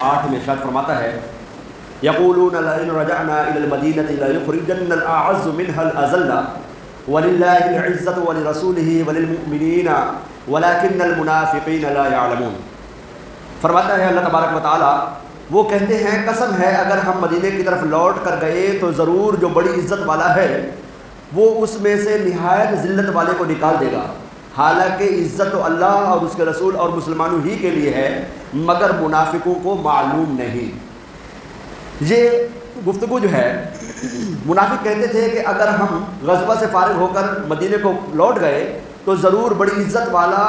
8 میں ارشاد فرماتا ہے یقولون لئن رجعنا الى المدینة لیخرجن الاعز منها الاذل وللہ العزۃ ولرسولہ وللمؤمنین ولکن المنافقین لا یعلمون۔ فرماتا ہے اللہ تبارک و تعالیٰ وہ کہتے ہیں قسم ہے اگر ہم مدینے کی طرف لوٹ کر گئے تو ضرور جو بڑی عزت والا ہے وہ اس میں سے نہایت ذلت والے کو نکال دے گا، حالانکہ عزت تو اللہ اور اس کے رسول اور مسلمانوں ہی کے لیے ہے مگر منافقوں کو معلوم نہیں۔ یہ گفتگو جو ہے منافق کہتے تھے کہ اگر ہم غزوہ سے فارغ ہو کر مدینے کو لوٹ گئے تو ضرور بڑی عزت والا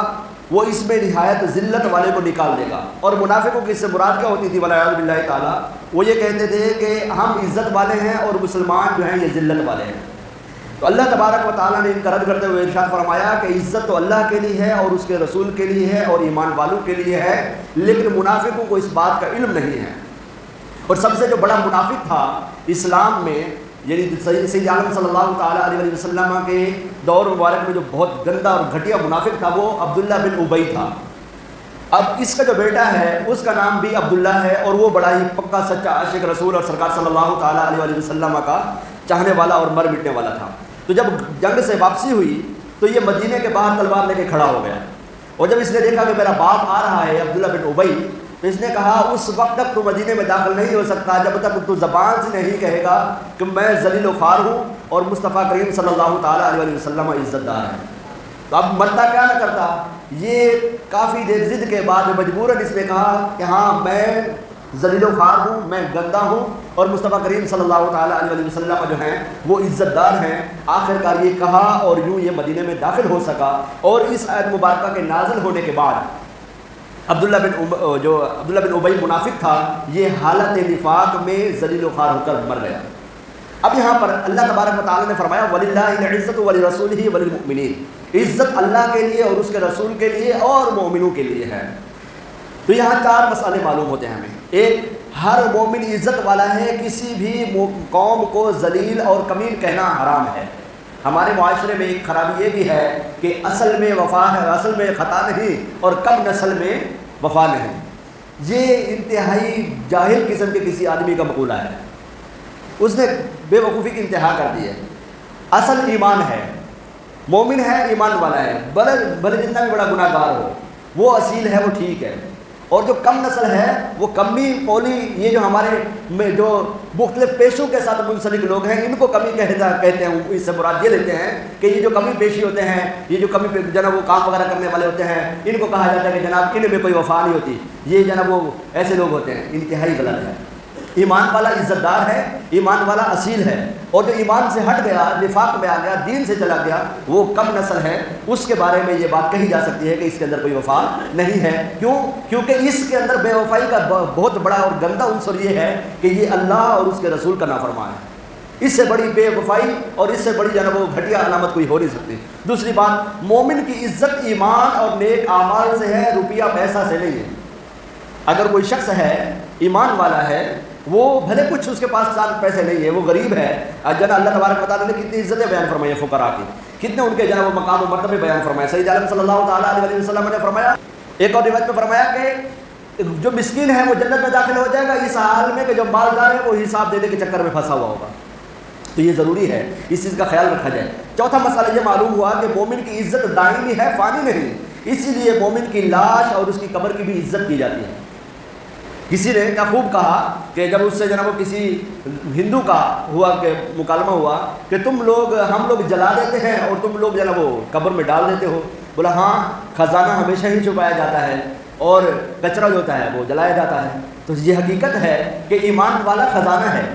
وہ اس میں نہایت ذلت والے کو نکال دے گا، اور منافقوں کی اس سے مراد کیا ہوتی تھی والعیاذ باللہ تعالیٰ، وہ یہ کہتے تھے کہ ہم عزت والے ہیں اور مسلمان جو ہیں یہ ذلت والے ہیں۔ تو اللہ تبارک و تعالیٰ نے ان کا رد کرتے ہوئے ارشاد فرمایا کہ عزت تو اللہ کے لیے ہے اور اس کے رسول کے لیے ہے اور ایمان والوں کے لیے ہے، لیکن منافقوں کو اس بات کا علم نہیں ہے۔ اور سب سے جو بڑا منافق تھا اسلام میں، یعنی سید عالم صلی اللہ تعالیٰ علیہ وسلم کے دور مبارک میں جو بہت گندا اور گھٹیا منافق تھا وہ عبداللہ بن ابی تھا۔ اب اس کا جو بیٹا ہے اس کا نام بھی عبداللہ ہے، اور وہ بڑا ہی پکا سچا عاشق رسول اور سرکار صلی اللہ تعالیٰ علیہ وسلم کا چاہنے والا اور مر مٹنے والا تھا۔ تو جب جنگ سے واپسی ہوئی تو یہ مدینے کے باہر تلوار لے کے کھڑا ہو گیا، اور جب اس نے دیکھا کہ میرا باپ آ رہا ہے عبداللہ بن ابی، تو اس نے کہا اس وقت تک تو مدینے میں داخل نہیں ہو سکتا جب تک تو زبان سے نہیں کہے گا کہ میں ذلیل و خوار ہوں اور مصطفیٰ کریم صلی اللہ تعالیٰ علیہ وسلم عزت دار ہے۔ تو اب مرتا کیا نہ کرتا، یہ کافی دیر ضد کے بعد مجبوراً اس نے کہا کہ ہاں میں ذلیل و خوار ہوں، میں گندا ہوں، اور مصطفیٰ کریم صلی اللہ تعالیٰ علیہ وسلم جو ہیں وہ عزت دار ہیں۔ آخر کار یہ کہا اور یوں یہ مدینے میں داخل ہو سکا، اور اس آیت مبارکہ کے نازل ہونے کے بعد عبداللہ بن ابی منافق تھا، یہ حالت نفاق میں ذلیل و خوار ہو کر مر گیا۔ اب یہاں پر اللہ تبارک و تعالیٰ نے فرمایا وَلِلَّهِ الْعِزَّةُ وَلِرَسُولِهِ وَلِلْمُؤْمِنِينَ، عزت اللہ کے لیے اور اس کے رسول کے لیے اور مومنوں کے لیے ہے۔ تو یہاں 4 مسئلے معلوم ہوتے ہیں ہمیں۔ ایک، ہر مومن عزت والا ہے، کسی بھی قوم کو ذلیل اور کمین کہنا حرام ہے۔ ہمارے معاشرے میں ایک خرابی یہ بھی ہے کہ اصل میں وفا ہے، اصل میں خطا نہیں، اور کم نسل میں وفا نہیں۔ یہ انتہائی جاہل قسم کے کسی آدمی کا مقولہ ہے، اس نے بے وقوفی کی انتہا کر دی ہے۔ اصل ایمان ہے، مومن ہے، ایمان والا ہے، بھلے جتنا بھی بڑا گناہ گار ہو، وہ اصیل ہے، وہ ٹھیک ہے۔ اور جو کم نسل ہے وہ کمی پولی، یہ جو ہمارے جو مختلف پیشوں کے ساتھ منسلک لوگ ہیں ان کو کمی کہتے ہیں۔ اس سے مراد یہ لیتے ہیں کہ یہ جو کمی پیشی ہوتے ہیں، یہ جو کمی جناب وہ کام وغیرہ کرنے والے ہوتے ہیں، ان کو کہا جاتا ہے کہ جناب ان میں کوئی وفا نہیں ہوتی، یہ جناب وہ ایسے لوگ ہوتے ہیں۔ انتہائی غلط ہے۔ ایمان والا عزت دار ہے، ایمان والا اصیل ہے، اور جو ایمان سے ہٹ گیا، نفاق میں آ گیا، دین سے چلا گیا، وہ کم نسل ہے، اس کے بارے میں یہ بات کہی جا سکتی ہے کہ اس کے اندر کوئی وفا نہیں ہے۔ کیوں؟ کیونکہ اس کے اندر بے وفائی کا بہت بڑا اور گندا عنصر یہ ہے کہ یہ اللہ اور اس کے رسول کا نافرمان ہے۔ اس سے بڑی بے وفائی اور اس سے بڑی جناب وہ گھٹیا علامت کوئی ہو نہیں سکتی۔ دوسری بات، مومن کی عزت ایمان اور نیک اعمال سے ہے، روپیہ پیسہ سے نہیں ہے۔ اگر کوئی شخص ہے، ایمان والا ہے، وہ بھلے کچھ اس کے پاس پیسے نہیں ہے، وہ غریب ہے، جناب اللہ تبارک و تعالیٰ نے کتنی عزتیں بیان فرمائی ہیں فقراء کی، کتنے ان کے جناب مقام و مرتبے بیان فرمائے۔ سید عالم صلی اللہ تعالیٰ علیہ وسلم نے فرمایا، ایک اور روایت میں فرمایا کہ جو مسکین ہے وہ جنت میں داخل ہو جائے گا اس حال میں کہ جو مالدار ہے وہ حساب دینے کے چکر میں پھنسا ہوا ہوگا۔ تو یہ ضروری ہے اس چیز کا خیال رکھا جائے۔ چوتھا مسئلہ یہ معلوم ہوا کہ مومن کی عزت دائمی ہے، فانی نہیں، اسی لیے مومن کی لاش اور اس کی قبر کی بھی عزت کی جاتی ہے۔ کسی نے کیا خوب کہا کہ جب اس سے جناب کسی ہندو کا ہوا کہ مکالمہ ہوا کہ ہم لوگ جلا دیتے ہیں اور تم لوگ جناب وہ قبر میں ڈال دیتے ہو، بولا ہاں خزانہ ہمیشہ ہی چھپایا جاتا ہے اور کچرا جو ہوتا ہے وہ جلایا جاتا ہے۔ تو یہ حقیقت ہے کہ ایمان والا خزانہ ہے،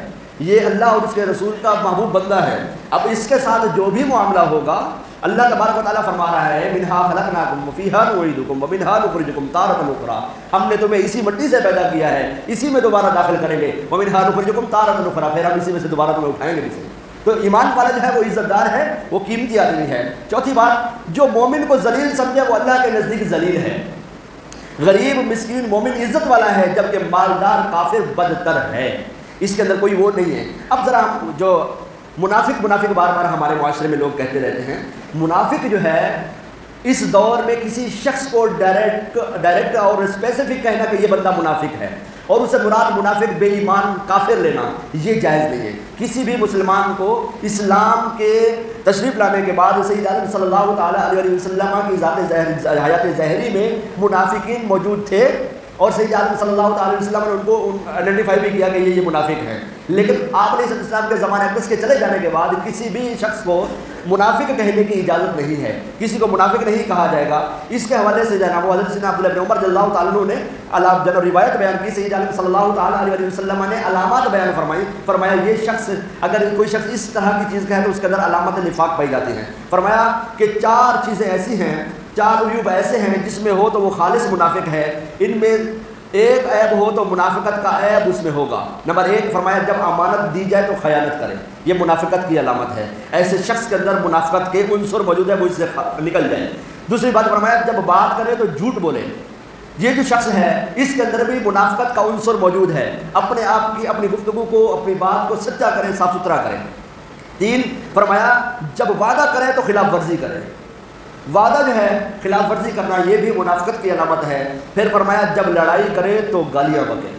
یہ اللہ اور اس کے رسول کا محبوب بندہ ہے۔ اب اس کے ساتھ جو بھی معاملہ ہوگا اللہ تبارک و تعالیٰ فرما رہا ہے منہا خلقناکم وفیہا نعیدکم ومنہا نخرجکم تارۃ اخری، ہم نے تمہیں اسی مٹی سے پیدا کیا ہے، اسی میں دوبارہ داخل کریں گے، ومنہا نخرجکم تارۃ اخری، پھر ہم اسی میں سے دوبارہ تمہیں اٹھائیں گے بھی سے۔ تو ایمان والا جو ہے وہ عزت دار ہے، وہ قیمتی آدمی ہے۔ چوتھی بات، جو مومن کو ذلیل سمجھے وہ اللہ کے نزدیک ذلیل ہے۔ غریب مسکین مومن عزت والا ہے، جبکہ مالدار کافر بدتر ہے، اس کے اندر کوئی وہ نہیں ہے۔ اب ذرا ہم جو منافق بار بار ہمارے معاشرے میں لوگ کہتے رہتے ہیں، منافق جو ہے اس دور میں کسی شخص کو ڈائریکٹ اور اسپیسیفک کہنا کہ یہ بندہ منافق ہے، اور اسے مراد منافق بے ایمان کافر لینا یہ جائز نہیں ہے۔ کسی بھی مسلمان کو اسلام کے تشریف لانے کے بعد سید عالم صلی اللہ تعالیٰ علیہ وسلم کی ذات حیات ظاہری میں منافقین موجود تھے، اور سید عالم صلی اللہ تعالیٰ علیہ وسلم نے ان کو آئیڈینٹیفائی بھی کیا کہ یہ منافق ہیں۔ لیکن آپ علیہ السلام کے زمانے اقدس کے چلے جانے کے بعد کسی بھی شخص کو منافق کہنے کی اجازت نہیں ہے، کسی کو منافق نہیں کہا جائے گا۔ اس کے حوالے سے جناب حضرت سیدنا عبداللہ بن عمر رضی اللہ تعالیٰ عنہ نے جب روایت بیان کی، سید عالم صلی اللہ تعالیٰ علیہ وسلم نے علامات بیان فرمایا یہ شخص اگر کوئی شخص اس طرح کی چیز کہے تو اس کے اندر علامات نفاق پائی جاتی ہیں۔ فرمایا کہ 4 چیزیں ایسی ہیں، 4 عیوب ایسے ہیں جس میں ہو تو وہ خالص منافق ہے۔ ان میں ایک عیب ہو تو منافقت کا عیب اس میں ہوگا۔ نمبر 1 فرمایا جب امانت دی جائے تو خیانت کرے، یہ منافقت کی علامت ہے۔ ایسے شخص کے اندر منافقت کے عنصر موجود ہے، وہ اس سے نکل جائے۔ دوسری بات فرمایا جب بات کرے تو جھوٹ بولے، یہ جو شخص ہے اس کے اندر بھی منافقت کا عنصر موجود ہے، اپنے آپ کی اپنی گفتگو کو اپنی بات کو سچا کرے، صاف ستھرا کرے۔ 3 فرمایا جب وعدہ کرے تو خلاف ورزی کرے، وعدہ جو ہے خلاف ورزی کرنا یہ بھی منافقت کی علامت ہے۔ پھر فرمایا جب لڑائی کرے تو گالیاں بکے۔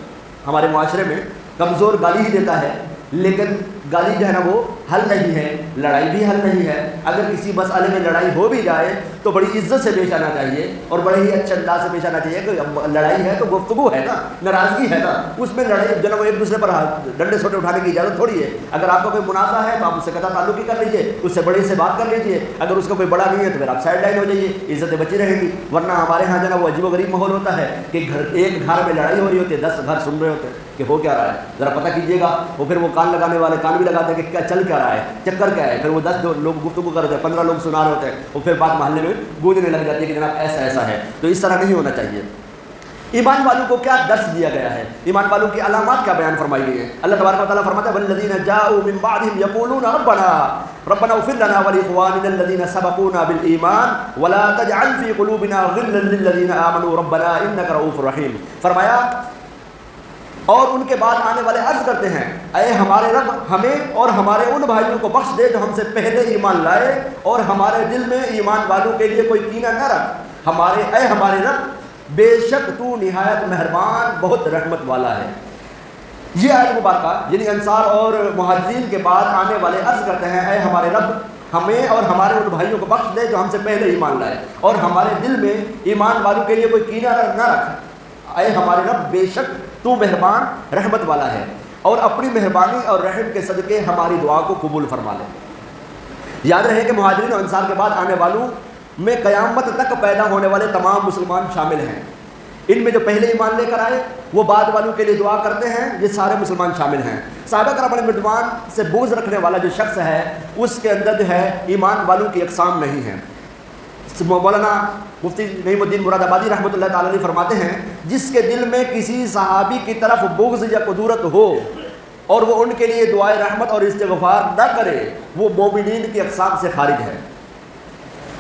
ہمارے معاشرے میں کمزور گالی ہی دیتا ہے، لیکن گالی جو ہے نا وہ حل نہیں ہے، لڑائی بھی حل نہیں ہے۔ اگر کسی مسئلے میں لڑائی ہو بھی جائے تو بڑی عزت سے پیش آنا چاہیے اور بڑے ہی اچھے انداز سے پیش آنا چاہیے کہ لڑائی ہے تو گفتگو ہے نا، ناراضگی ہے نا، اس میں لڑائی جو ہے وہ ایک دوسرے پر ڈنڈے سوٹے اٹھانے کی اجازت تھوڑی ہے۔ اگر آپ کا کوئی منازع ہے تو آپ اس سے قطع تعلق ہی کر لیجیے، اس سے بڑے سے بات کر لیجیے۔ اگر اس کا کوئی بڑا نہیں ہے تو پھر آپ سائڈ لائن ہو جائیے، عزتیں بچی رہیں گی۔ ورنہ ہمارے ہاں جو ہے وہ عجیب و غریب ماحول ہوتا ہے کہ ایک گھر میں لڑائی ہو رہی ہوتی ہے، 10 گھر سن رہے ہوتے ہیں کہ ہو کیا رہا ہے، ذرا پتہ کیجیے گا۔ وہ پھر وہ کان لگانے والے کان بھی لگاتے ہیں کہ کیا چل کیا رہا ہے، چکر کیا ہے۔ پھر وہ 10 لوگ گفتگو کر رہے ہیں، 15 لوگ سنا رہے ہوتے ہیں، اور پھر بات محلے میں گونجنے لگ جاتی ہے کہ جناب ایسا ایسا ہے۔ تو اس طرح نہیں ہونا چاہیے۔ ایمان والوں کو کیا درس دیا گیا ہے، ایمان والوں کی علامات کیا بیان فرمائی گئی ہیں۔ اللہ تبارک و تعالیٰ فرماتا ہے والذین جاءوا من بعدهم یقولون ربنا اغفر لنا ولاخواننا الذین سبقونا بالایمان ولا تجعل فی قلوبنا غلا للذین آمنوا ربنا انک رؤوف رحیم۔ فرمایا اور ان کے بعد آنے والے عرض کرتے ہیں اے ہمارے رب ہمیں اور ہمارے ان بھائیوں کو بخش دے جو ہم سے پہلے ایمان لائے، اور ہمارے دل میں ایمان والوں کے لیے کوئی کینہ نہ رکھ۔ اے ہمارے رب بے شک تو نہایت مہربان بہت رحمت والا ہے۔ یہ آیت مبارکہ یعنی انصار اور مہاجرین کے بعد آنے والے عرض کرتے ہیں اے ہمارے رب ہمیں اور ہمارے ان بھائیوں کو بخش دے جو ہم سے پہلے ایمان لائے، اور ہمارے دل میں ایمان والوں کے لیے کوئی کینہ نہ رکھ۔ اے ہمارے رب بے شک تو مہربان رحمت والا ہے، اور اپنی مہربانی اور رحم کے صدقے ہماری دعا کو قبول فرما لے۔ یاد رہے کہ مہاجرین اور انصار کے بعد آنے والوں میں قیامت تک پیدا ہونے والے تمام مسلمان شامل ہیں۔ ان میں جو پہلے ایمان لے کر آئے وہ بعد والوں کے لیے دعا کرتے ہیں، یہ سارے مسلمان شامل ہیں۔ صحابہ کرام علیہ رضوان سے بغض رکھنے والا جو شخص ہے اس کے اندر جو ہے ایمان والوں کی اقسام نہیں ہے۔ مولانا مفتی نعیم الدین مراد آبادی رحمۃ اللہ تعالیٰ علیہ فرماتے ہیں جس کے دل میں کسی صحابی کی طرف بغض یا قدورت ہو اور وہ ان کے لیے دعائے رحمت اور استغفار نہ کرے وہ مومنین کی اقسام سے خارج ہے۔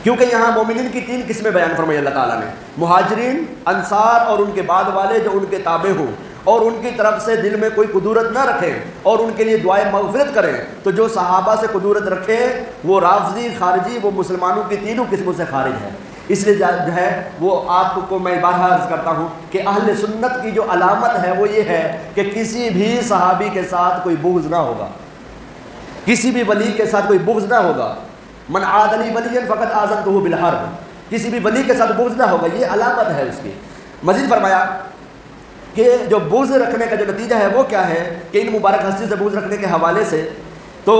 کیونکہ یہاں مومنین کی 3 قسمیں بیان فرمائی اللہ تعالیٰ نے، مہاجرین، انصار اور ان کے بعد والے جو ان کے تابع ہوں، اور ان کی طرف سے دل میں کوئی قدورت نہ رکھیں اور ان کے لیے دعائے مغفرت کریں۔ تو جو صحابہ سے قدورت رکھے وہ رافضی، خارجی، وہ مسلمانوں کی 3 قسموں سے خارج ہے۔ اس لیے جو ہے وہ آپ کو میں بارہا عرض کرتا ہوں کہ اہل سنت کی جو علامت ہے وہ یہ ہے کہ کسی بھی صحابی کے ساتھ کوئی بغض نہ ہوگا، کسی بھی ولی کے ساتھ کوئی بغض نہ ہوگا۔ من عاد لی ولیا فقد آذنتہ بالحرب، کسی بھی ولی کے ساتھ بغض نہ ہوگا، یہ علامت ہے اس کی۔ مزید فرمایا کہ جو بغض رکھنے کا جو نتیجہ ہے وہ کیا ہے کہ ان مبارک ہستی سے بغض رکھنے کے حوالے سے تو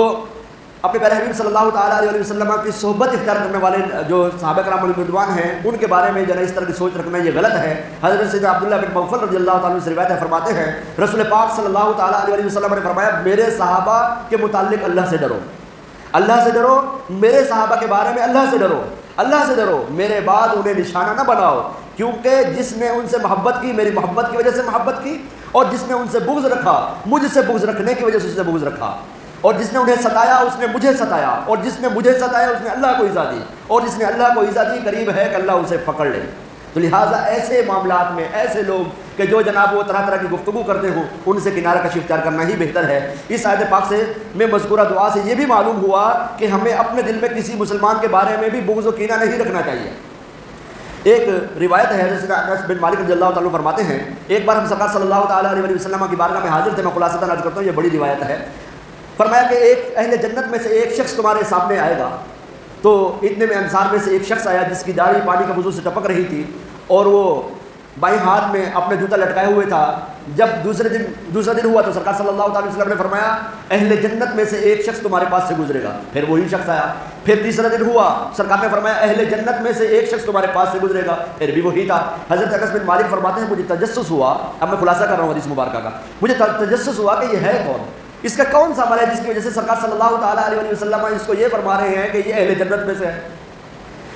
اپنے پیارے حبیب صلی اللہ تعالیٰ علیہ وسلم کی صحبت اختیار کرنے والے جو صحابہ کرام علیہ رضوان ہیں ان کے بارے میں جو اس طرح کی سوچ رکھنا یہ غلط ہے۔ حضرت سیدنا عبداللہ بن مغفل رضی اللہ تعالیٰ عنہ سے روایت ہے، فرماتے ہیں رسول پاک صلی اللہ تعالیٰ علیہ وسلم نے فرمایا میرے صحابہ کے متعلق اللہ سے ڈرو، اللہ سے ڈرو، میرے صحابہ کے بارے میں اللہ سے ڈرو، اللہ سے ڈرو، میرے بعد انہیں نشانہ نہ بناؤ، کیونکہ جس نے ان سے محبت کی میری محبت کی وجہ سے محبت کی، اور جس نے ان سے بغض رکھا مجھ سے بغض رکھنے کی وجہ سے اس سے بغض رکھا، اور جس نے انہیں ستایا اس نے مجھے ستایا، اور جس نے مجھے ستایا اس نے اللہ کو ایذا دی، اور جس نے اللہ کو ایذا دی قریب ہے کہ اللہ اسے پکڑ لے۔ تو لہٰذا ایسے معاملات میں ایسے لوگ کہ جو جناب وہ طرح طرح کی گفتگو کرتے ہوں ان سے کنارہ کشی اختیار کرنا ہی بہتر ہے۔ اس آیت پاک سے میں مذکورہ دعا سے یہ بھی معلوم ہوا کہ ہمیں اپنے دل میں کسی مسلمان کے بارے میں بھی بغض و کینہ نہیں رکھنا چاہیے۔ ایک روایت ہے حضرت انس بن مالک رضی اللہ تعالیٰ فرماتے ہیں ایک بار ہم سرکار صلی اللہ تعالیٰ علیہ وسلم کی بارگاہ میں حاضر تھے. میں خلاصتاً عرض کرتا ہوں، یہ بڑی روایت ہے. فرمایا کہ ایک اہل جنت میں سے ایک شخص تمہارے سامنے آئے گا. تو اتنے میں انصار میں سے ایک شخص آیا جس کی داڑھی پانی کا وضو سے ٹپک رہی تھی اور وہ بائیں ہاتھ میں اپنے جوتا لٹکائے ہوئے تھا. جب دوسرا دن ہوا تو سرکار صلی اللہ تعالی وسلم نے فرمایا اہل جنت میں سے ایک شخص تمہارے پاس سے گزرے گا. پھر وہی شخص آیا. پھر تیسرا دن ہوا، سرکار نے فرمایا اہل جنت میں سے ایک شخص تمہارے پاس سے گزرے گا. پھر بھی وہی تھا. حضرت انس بن مالک فرماتے ہیں مجھے تجسس ہوا، اب میں خلاصہ کر رہا ہوں حدیث مبارکہ کا، مجھے تجسس ہوا کہ یہ ہے کون، اس کا کون سا عمل ہے جس کی وجہ سے سرکار صلی اللہ تعالیٰ علیہ وسلم اس کو یہ فرما رہے ہیں کہ یہ اہل جنت میں سے ہے.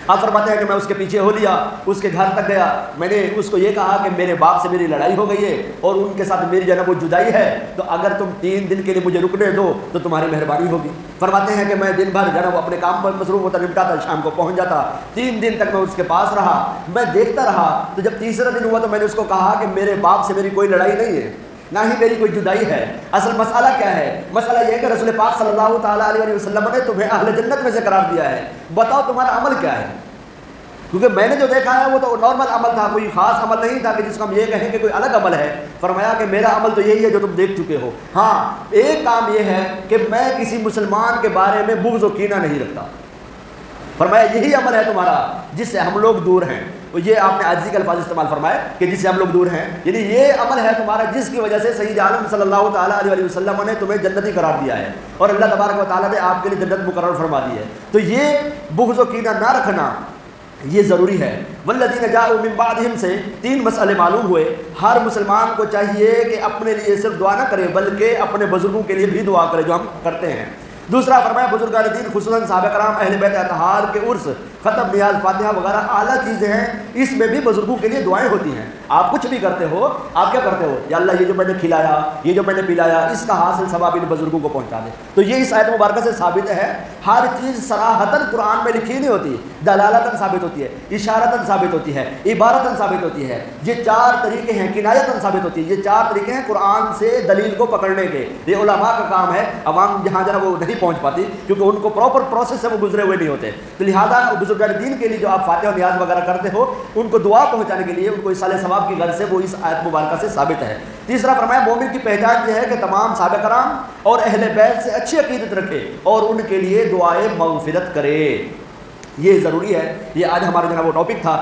آپ فرماتے ہیں کہ میں اس کے پیچھے ہو لیا، اس کے گھر تک گیا. میں نے اس کو یہ کہا کہ میرے باپ سے میری لڑائی ہو گئی ہے اور ان کے ساتھ میری وہ جدائی ہے، تو اگر تم 3 دن کے لیے مجھے رکنے دو تو تمہاری مہربانی ہوگی. فرماتے ہیں کہ میں دن بھر وہ اپنے کام پر مصروف ہوتا نمٹاتا، شام کو پہنچ جاتا. 3 دن تک میں اس کے پاس رہا، میں دیکھتا رہا. تو جب تیسرا دن ہوا تو میں نے اس کو کہا کہ میرے باپ سے میری کوئی لڑائی نہیں ہے، نہ ہی میری کوئی جدائی ہے. اصل مسئلہ کیا ہے؟ مسئلہ یہ ہے کہ رسول پاک صلی اللہ تعالیٰ علیہ وسلم نے تمہیں اہل جنت میں سے قرار دیا ہے. بتاؤ تمہارا عمل کیا ہے؟ کیونکہ میں نے جو دیکھا ہے وہ تو نارمل عمل تھا، کوئی خاص عمل نہیں تھا کہ جس کو ہم یہ کہیں کہ کوئی الگ عمل ہے. فرمایا کہ میرا عمل تو یہی ہے جو تم دیکھ چکے ہو. ہاں ایک کام یہ ہے کہ میں کسی مسلمان کے بارے میں بغض و کینہ نہیں رکھتا. فرمایا یہی عمل ہے تمہارا جس سے ہم لوگ دور ہیں. یہ آپ نے عاجزی کے الفاظ استعمال فرمائے کہ جس سے ہم لوگ دور ہیں، یعنی یہ عمل ہے تمہارا جس کی وجہ سے سید عالم صلی اللہ تعالیٰ علیہ وسلم نے تمہیں جنتی قرار دیا ہے اور اللہ تبارک و تعالیٰ نے آپ کے لیے جنت مقرر فرما دی ہے. تو یہ بغض و کینہ نہ رکھنا یہ ضروری ہے. والذین جاءوا من بعدہم سے 3 مسئلے معلوم ہوئے. ہر مسلمان کو چاہیے کہ اپنے لیے صرف دعا نہ کرے بلکہ اپنے بزرگوں کے لیے بھی دعا کرے جو ہم کرتے ہیں. دوسرا فرمایا بزرگان دین خصوصاً صحابہ کرام اہل بیت اطہار کے عرس، ختم، نیاز، فاتحہ وغیرہ اعلیٰ چیزیں ہیں، اس میں بھی بزرگوں کے لیے دعائیں ہوتی ہیں. آپ کچھ بھی کرتے ہو، آپ کیا کرتے ہو؟ یا اللہ یہ جو میں نے کھلایا، یہ جو میں نے پلایا، اس کا حاصل ثواب ان بزرگوں کو پہنچا دے. تو یہ اس آیت مبارکہ سے ثابت ہے. ہر چیز صراحتاً قرآن میں لکھی نہیں ہوتی، دلالتاً ثابت ہوتی ہے، اشارتاً ثابت ہوتی ہے، عبارتاً ثابت ہوتی ہے. یہ 4 طریقے ہیں. کنایتاً ثابت ہوتی ہے. یہ 4 طریقے ہیں قرآن سے دلیل کو پکڑنے کے. یہ علماء کا کام ہے. عوام جہاں جہاں وہ نہیں پہنچ پاتی کیونکہ ان کو پراپر پروسیس سے وہ گزرے ہوئے نہیں ہوتے. تو لہٰذا بزرگان دین کے لیے جو آپ فاتحہ و نیاز وغیرہ کرتے ہو ان کو دعا پہنچانے کے لیے، ان کو اصال ثواب کی غرض سے وہ اس آیت مبارکہ سے ثابت ہے. تیسرا فرمایا مومن کی پہچان یہ ہے کہ تمام صحابہ کرام اور اہل بیت سے اچھی عقیدت رکھے اور ان کے لیے دعائے مغفرت کرے. یہ ضروری ہے. یہ آج ہمارا وہ ٹاپک تھا.